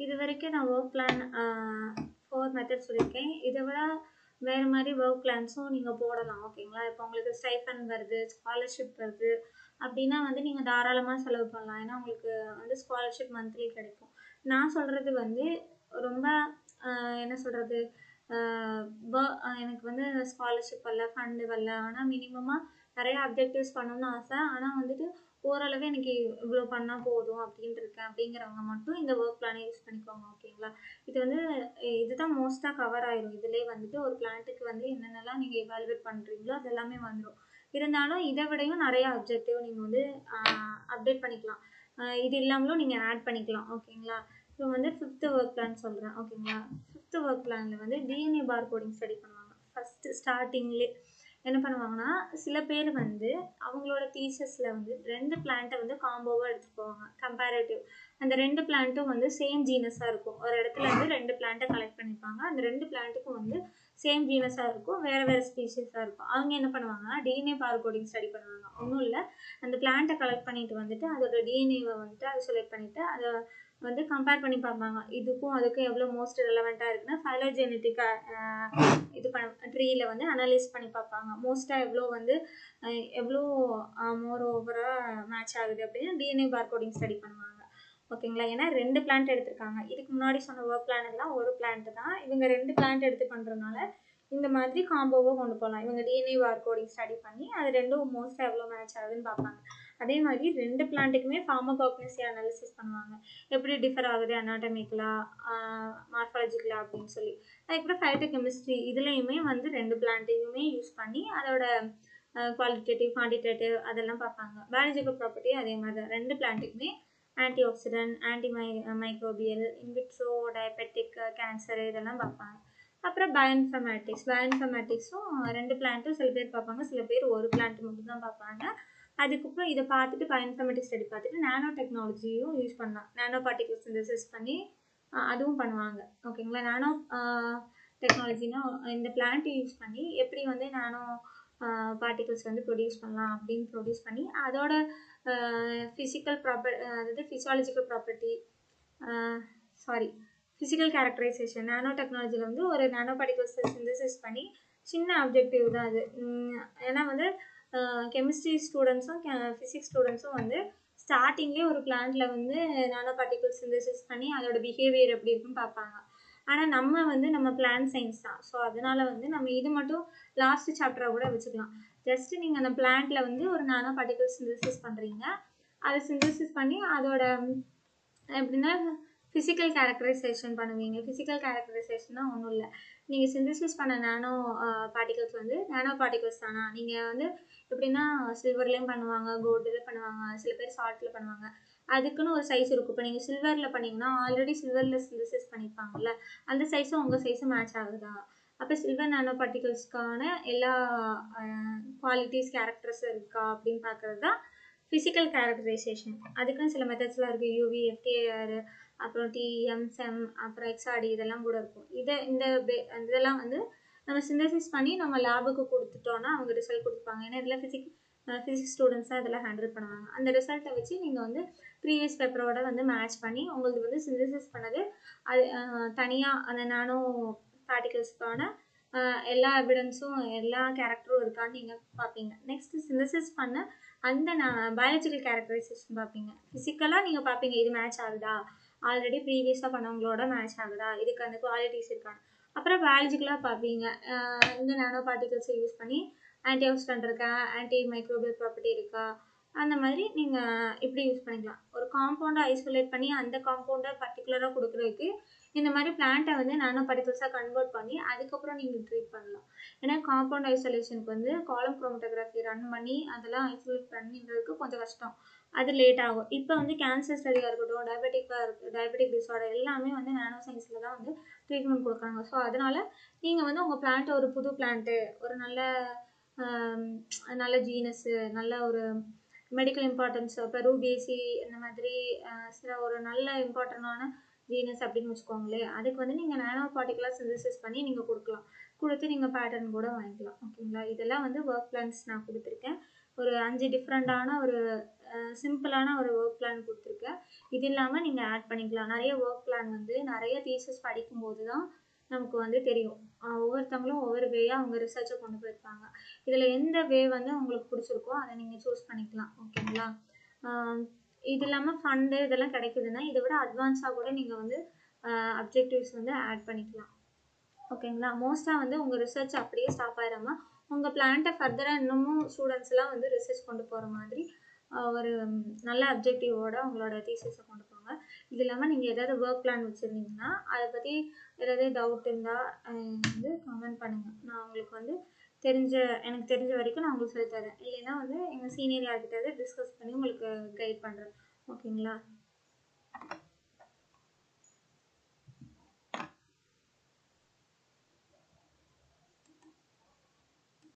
இது வரைக்கும் நான் ஒர்க் பிளான் 4 மெத்தட் சொல்லியிருக்கேன். இதை விட வேறு மாதிரி ஒர்க் பிளான்ஸும் நீங்கள் போடலாம். ஓகேங்களா? இப்போ உங்களுக்கு ஸ்டைஃபண்ட் வருது, ஸ்காலர்ஷிப் வருது அப்படின்னா வந்து நீங்கள் தாராளமாக செலவு பண்ணலாம். ஏன்னா உங்களுக்கு வந்து ஸ்காலர்ஷிப் மந்த்லி கிடைக்கும். நான் சொல்கிறது வந்து ரொம்ப என்ன சொல்கிறது, எனக்கு வந்து ஸ்காலர்ஷிப் வரல, ஃபண்டு வரல, ஆனால் மினிமமாக நிறைய அப்ஜெக்டிவ்ஸ் பண்ணணும்னு ஆசை, ஆனால் வந்துட்டு ஓரளவு எனக்கு இவ்வளோ பண்ணால் போதும் அப்படின்ட்டு இருக்கேன் அப்படிங்கிறவங்க மட்டும் இந்த ஒர்க் பிளானை யூஸ் பண்ணிக்கோங்க. ஓகேங்களா? இது வந்து இதுதான் மோஸ்ட்டாக கவர் ஆயிரும். இதிலே வந்துட்டு ஒரு பிளான்ட்டுக்கு வந்து என்னென்னலாம் நீங்கள் எவாலுவேட் பண்ணுறீங்களோ அது எல்லாமே வந்துடும். இருந்தாலும் இதை விடையும் நிறைய அப்ஜெக்டிவ் நீங்கள் வந்து அப்டேட் பண்ணிக்கலாம். இது இல்லாமலும் நீங்கள் ஆட் பண்ணிக்கலாம். ஓகேங்களா? இப்போ வந்து 5th ஒர்க் பிளான் சொல்கிறேன். ஓகேங்களா? 5th ஒர்க் பிளானில் வந்து டிஎன்ஏ பார் கோடிங் ஸ்டடி பண்ணுவாங்க. ஃபஸ்ட்டு ஸ்டார்டிங்லே என்ன பண்ணுவாங்கன்னா, சில பேர் வந்து அவங்களோட தீசஸில் வந்து 2 பிளான்ட்டை வந்து காம்போவாக எடுத்துகிட்டு போவாங்க. கம்பேரேட்டிவ் அந்த 2 பிளான்ட்டும் வந்து சேம் ஜீனஸாக இருக்கும். ஒரு இடத்துல வந்து 2 பிளான்ட்டை கலெக்ட் பண்ணியிருப்பாங்க. அந்த 2 பிளான்ட்டுக்கும் வந்து சேம் ஜீனஸாக இருக்கும், வேறு வேறு ஸ்பீஷீஸாக இருக்கும். அவங்க என்ன பண்ணுவாங்கன்னா, டிஎன்ஏ பார் கோடிங் ஸ்டடி பண்ணுவாங்க. ஒன்றும் இல்லை, அந்த பிளான்ட்டை கலெக்ட் பண்ணிட்டு வந்துட்டு அதோட டிஎன்ஏவை வந்துட்டு அதை செலக்ட் பண்ணிவிட்டு அதை வந்து கம்பேர் பண்ணி பார்ப்பாங்க. இதுக்கும் அதுக்கும் எவ்வளோ மோஸ்ட் ரெலவெண்ட்டாக இருக்குன்னா ஃபைலோஜெனட்டிக்காக இது பண்ண ட்ரீயில் வந்து அனலைஸ் பண்ணி பார்ப்பாங்க. மோஸ்ட்டாக எவ்வளோ மோர் ஓவராக மேட்ச் ஆகுது அப்படின்னு டிஎன்ஏ பார் கோடிங் ஸ்டடி பண்ணுவாங்க. ஓகேங்களா? ஏன்னா 2 பிளான்ட் எடுத்திருக்காங்க. இதுக்கு முன்னாடி சொன்ன ஒர்க் பிளான் எல்லாம் ஒரு பிளான்ட் தான். இவங்க 2 பிளான்ட் எடுத்து பண்ணுறதுனால இந்த மாதிரி காம்போவாக கொண்டு போகலாம். இவங்க டிஎன்ஏ பார் கோடிங் ஸ்டடி பண்ணி அது ரெண்டும் மோஸ்ட்டாக எவ்வளோ மேட்ச் ஆகுதுன்னு பார்ப்பாங்க. அதே மாதிரி 2 பிளான்ட்டுக்குமே ஃபார்மகோக்னசி அனாலிசிஸ் பண்ணுவாங்க. எப்படி டிஃபர் ஆகுது அனாட்டமிக்கலாக, மார்ஃபாலஜிக்கலாக அப்படின்னு சொல்லி. அதுக்கப்புறம் ஃபைட்டோகெமிஸ்ட்ரி இதுலேயுமே வந்து 2 பிளான்ட்டையுமே யூஸ் பண்ணி அதோட குவாலிட்டேட்டிவ், குவான்டிடேட்டிவ் அதெல்லாம் பார்ப்பாங்க. பயாலஜிக்கல் ப்ராப்பர்ட்டி அதே மாதிரி தான். 2 பிளான்ட்டுக்குமே anti oxidant, microbial, in vitro, diabetic, cancer இதெல்லாம் பார்ப்பாங்க. அப்புறம் பயோஇன்ஃபர்மேட்டிக்ஸும் 2 பிளான்ட்டும் சில பேர் பார்ப்பாங்க, சில பேர் ஒரு பிளான்ட் மட்டும் தான் பார்ப்பாங்க. அதுக்கப்புறம் இதை பார்த்துட்டு பயோஇன்ஃபர்மேட்டிக்ஸ் ஸ்டடி பார்த்துட்டு நானோ டெக்னாலஜியும் யூஸ் பண்ணலாம். நானோ பார்ட்டிகல் சிந்தசிஸ் பண்ணி அதுவும் பண்ணுவாங்க. ஓகேங்களா? நானோ டெக்னாலஜினா இந்த பிளான்ட்டை யூஸ் பண்ணி எப்படி வந்து நானோ பார்ட்டிகல்ஸ் வந்து ப்ரொடியூஸ் பண்ணலாம் அப்படின்னு ப்ரொடியூஸ் பண்ணி அதோட ஃபிசியாலஜிக்கல் ப்ராப்பர்ட்டி ஃபிசிக்கல் கேரக்டரைசேஷன் நானோ டெக்னாலஜியில் வந்து ஒரு நானோ பார்ட்டிகல்ஸை சிந்தசிஸ் பண்ணி சின்ன ஆப்ஜெக்டிவ் தான் அது. ஏன்னா வந்து கெமிஸ்ட்ரி ஸ்டூடெண்ட்ஸும் ஃபிசிக்ஸ் ஸ்டூடெண்ட்ஸும் வந்து ஸ்டார்டிங்லேயே ஒரு பிளான்ட்டில் வந்து நானோ பார்ட்டிகல்ஸ் சிந்தசிஸ் பண்ணி அதோட பிஹேவியர் எப்படி இருக்குன்னு பார்ப்பாங்க. ஆனால் நம்ம பிளான்ட் சயின்ஸ் தான். ஸோ அதனால வந்து நம்ம இது மட்டும் லாஸ்ட் சாப்டராக கூட வச்சுக்கலாம். ஜஸ்ட்டு நீங்கள் அந்த பிளான்ட்டில் வந்து ஒரு நானோ பார்ட்டிகல்ஸ் சிந்தசிஸ் பண்ணுறீங்க. அதை சிந்தசிஸ் பண்ணி அதோட எப்படின்னா ஃபிசிக்கல் கேரக்டரைசேஷன் பண்ணுவீங்க. ஃபிசிக்கல் கேரக்டரைசேஷன்னா ஒன்றும் இல்லை, நீங்கள் சிந்தசிஸ் பண்ண நானோ பார்ட்டிகல்ஸ் வந்து நானோ பார்ட்டிகல்ஸ் தானா. நீங்கள் வந்து எப்படின்னா சில்வர்லேயும் பண்ணுவாங்க, கோல்டில் பண்ணுவாங்க, சில பேர் சால்ட்டில் பண்ணுவாங்க. அதுக்குன்னு ஒரு சைஸ் இருக்கும். இப்போ நீங்கள் சில்வரில் பண்ணிங்கன்னா ஆல்ரெடி சில்வரில் சிந்தசிஸ் பண்ணியிருப்பாங்கல்ல, அந்த சைஸும் உங்கள் சைஸும் மேட்ச் ஆகுதா. அப்போ சில்வர் நானோ பார்ட்டிகல்ஸ்க்கான எல்லா குவாலிட்டிஸ் கேரக்டர்ஸ் இருக்கா அப்படின்னு பார்க்குறது தான் ஃபிசிக்கல் கேரக்டரைசேஷன். அதுக்குன்னு சில மெத்தட்ஸ்லாம் இருக்குது. யூவி, எஃப்டிஏஆர், அப்புறம் டிஎம்செம், அப்புறம் எக்ஸ்ஆர்டி இதெல்லாம் கூட இருக்கும். இதெல்லாம் வந்து நம்ம சிந்தசிஸ் பண்ணி நம்ம லேபுக்கு கொடுத்துட்டோன்னா அவங்க ரிசல்ட் கொடுப்பாங்க. ஏன்னா இதில் ஃபிசிக்ஸ் ஸ்டூடெண்ட்ஸ் தான் இதெல்லாம் ஹேண்டில் பண்ணுவாங்க. அந்த ரிசல்ட்டை வச்சு நீங்கள் வந்து ப்ரீவியஸ் பேப்பரோட வந்து மேட்ச் பண்ணி உங்களுக்கு வந்து சிந்தசிஸ் பண்ணது அது தனியாக அந்த நானோ பார்ட்டிகல்ஸ்க்கான எல்லா எவிடன்ஸும் எல்லா கேரக்டரும் இருக்கான்னு நீங்கள் பார்ப்பீங்க. நெக்ஸ்ட்டு சிந்தசிஸ் பண்ண அந்த பயாலஜிக்கல் கேரக்டரைசேஷன் பார்ப்பீங்க. ஃபிசிக்கலாக நீங்கள் பார்ப்பீங்க இது மேட்ச் ஆகுதா, ஆல்ரெடி ப்ரீவியஸாக பண்ணவங்களோட மேட்ச் ஆகுதா, இதுக்கு அந்த குவாலிட்டிஸ் இருக்கான்னு. அப்புறம் பயாலஜிக்கலாக பார்ப்பீங்க, இந்த நானோ பார்ட்டிகல்ஸை யூஸ் பண்ணி ஆன்டி ஆக்சிடென்ட் இருக்கா, ஆன்டி மைக்ரோபியல் ப்ராப்பர்ட்டி இருக்கா, அந்த மாதிரி நீங்கள் இப்படி யூஸ் பண்ணிக்கலாம். ஒரு காம்பவுண்டை ஐசோலேட் பண்ணி அந்த காம்பவுண்டை பர்டிகுலராக கொடுக்குறதுக்கு இந்த மாதிரி பிளான்ட்டை வந்து நானோ பார்ட்டிகல்ஸாக கன்வெர்ட் பண்ணி அதுக்கப்புறம் நீங்கள் ட்ரீட் பண்ணலாம். ஏன்னா காம்பவுண்ட் ஐசோலேஷனுக்கு வந்து காலம் குரோமட்டோகிராஃபி ரன் பண்ணி அதெல்லாம் ஐசோலேட் பண்ணின்றதுக்கு கொஞ்சம் கஷ்டம், அது லேட் ஆகும். இப்போ வந்து கேன்சர் ஸ்டடியாக இருக்கட்டும், டயபெட்டிக் டிஸார்டர் எல்லாமே வந்து நானோ சயின்ஸில் தான் வந்து ட்ரீட்மெண்ட் கொடுக்குறாங்க. ஸோ அதனால் நீங்கள் வந்து உங்கள் பிளான்ட்டை ஒரு புது பிளான்ட்டு, ஒரு நல்ல ஜீனஸு, நல்ல ஒரு மெடிக்கல் இம்பார்ட்டன்ஸ், பெருபேசி இந்த மாதிரி சில ஒரு நல்ல இம்பார்ட்டண்டான ஜீனஸ் அப்படின்னு வச்சுக்கோங்களேன். அதுக்கு வந்து நீங்கள் நானோ பார்ட்டிகலாக சிந்தசிஸ் பண்ணி நீங்கள் கொடுத்து நீங்கள் பேட்டர்ன் கூட வாங்கிக்கலாம். ஓகேங்களா? இதெல்லாம் வந்து ஒர்க் பிளான்ஸ் நான் கொடுத்துருக்கேன். ஒரு 5 டிஃப்ரெண்ட்டான ஒரு சிம்பிளான ஒரு ஒர்க் பிளான் கொடுத்துருக்கேன். இது இல்லாமல் நீங்கள் ஆட் பண்ணிக்கலாம். நிறைய ஒர்க் பிளான் வந்து நிறைய தீசிஸ் படிக்கும்போது தான் நமக்கு வந்து தெரியும். ஒவ்வொருத்தவங்களும் ஒவ்வொரு வேயாக அவங்க ரிசர்ச்சை கொண்டு போயிருப்பாங்க. இதில் எந்த வே வந்து உங்களுக்கு பிடிச்சிருக்கோ அதை நீங்கள் சூஸ் பண்ணிக்கலாம். ஓகேங்களா? இது இல்லாமல் ஃபண்டு இதெல்லாம் கிடைக்குதுன்னா இதை விட அட்வான்ஸாக கூட நீங்கள் வந்து அப்ஜெக்டிவ்ஸ் வந்து ஆட் பண்ணிக்கலாம். ஓகேங்களா? மோஸ்ட்டாக வந்து உங்கள் ரிசர்ச் அப்படியே ஸ்டாப் ஆயிடாமல் உங்கள் பிளான்ட்டை ஃபர்தராக இன்னமும் ஸ்டூடெண்ட்ஸ்லாம் வந்து ரிசர்ச் கொண்டு போகிற மாதிரி ஒரு நல்ல அப்ஜெக்டிவோட உங்களோட தீசிஸை கொண்டு போங்க. இது இல்லாமல் நீங்கள் ஏதாவது ஒர்க் பிளான் வச்சுருந்தீங்கன்னா அதை பற்றி ஏதாவது டவுட் இருந்தால் வந்து கமெண்ட் பண்ணுங்கள். நான் உங்களுக்கு வந்து எனக்கு தெரிஞ்ச வரைக்கும் நான் உங்களுக்கு சொல்லித்தரேன். இல்லைன்னா வந்து எங்கள் சீனியர் யார்கிட்ட டிஸ்கஸ் பண்ணி உங்களுக்கு கைட் பண்ணுறேன். ஓகேங்களா?